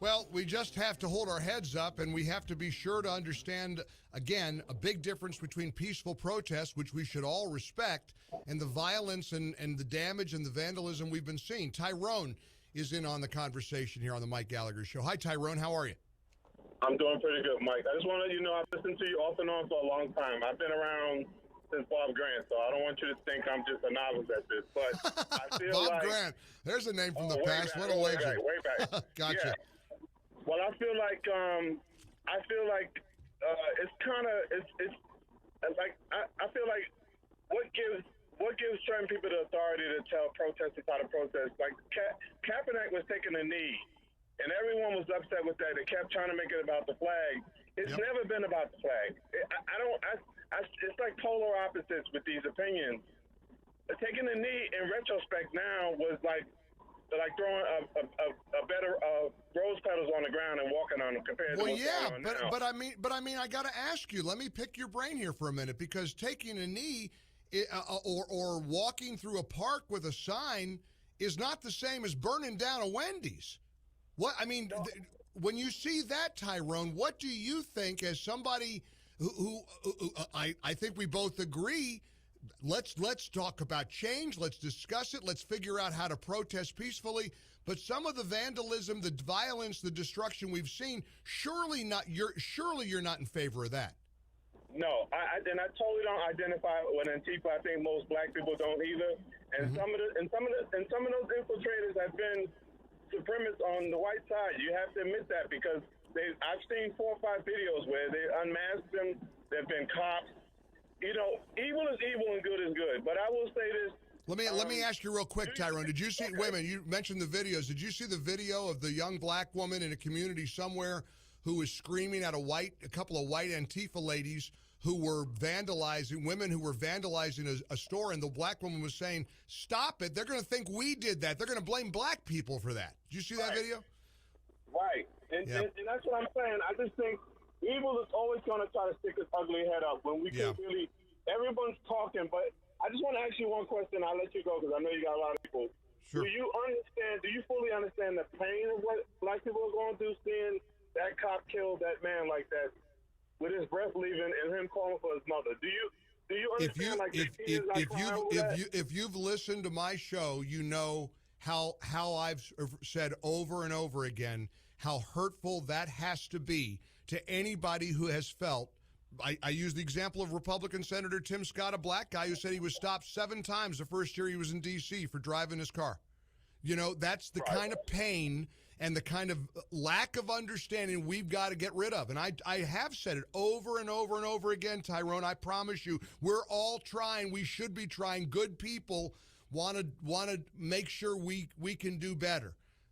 Well, we just have to hold our heads up, and we have to be sure to understand, again, a big difference between peaceful protests, which we should all respect, and the violence and the damage and the vandalism we've been seeing. Tyrone is in on the conversation here on the Mike Gallagher Show. Hi, Tyrone. How are you? I'm doing pretty good, Mike. I just want to let you know I've listened to you off and on for a long time. I've been around since Bob Grant, so I don't want you to think I'm just a novice at this. But I feel Bob like Grant. There's a name from the way past. back, What a legend. Way back. Gotcha. Yeah. Well, I feel like it's kind of it's like I feel like what gives certain people the authority to tell protesters how to protest. Like Kaepernick was taking a knee, and everyone was upset with that. They kept trying to make it about the flag. It's never been about the flag. It's like polar opposites with these opinions. Taking a knee in retrospect now was like throwing a better rose petals on the ground and walking on them compared to what's going on now. but I mean, I got to ask you. Let me pick your brain here for a minute, because taking a knee or walking through a park with a sign is not the same as burning down a Wendy's. What I mean, when you see that, Tyrone, what do you think as somebody who I think we both agree? Let's talk about change. Let's discuss it. Let's figure out how to protest peacefully. But some of the vandalism, the violence, the destruction we've seen, surely you're not in favor of that. No, I totally don't identify with Antifa. I think most black people don't either. And some of those infiltrators have been supremacists on the white side. You have to admit that, because I've seen 4 or 5 videos where they unmasked them. There've been cops. You know, evil is evil and good is good. But I will say this. Let me ask you real quick, Tyrone. Did you see? Wait a minute. You mentioned the videos. Did you see the video of the young black woman in a community somewhere who was screaming at a couple of white Antifa ladies who were vandalizing, women who were vandalizing a store, and the black woman was saying, "Stop it! They're going to think we did that. They're going to blame black people for that." Did you see that video? Right, and that's what I'm saying. I just think evil is always going to try to stick its ugly head up when we can really. Everyone's talking, but I just want to ask you one question. I'll let you go because I know you got a lot of people. Sure. Do you fully understand the pain of what black people are going through, seeing that cop kill that man like that with his breath leaving and him calling for his mother? Do you understand? If you've listened to my show, you know how I've said over and over again how hurtful that has to be to anybody who has felt. I use the example of Republican Senator Tim Scott, a black guy who said he was stopped 7 times the first year he was in D.C. for driving his car. You know, that's the kind of pain and the kind of lack of understanding we've got to get rid of. And I have said it over and over and over again, Tyrone. I promise you, we're all trying. We should be trying. Good people want to make sure we can do better.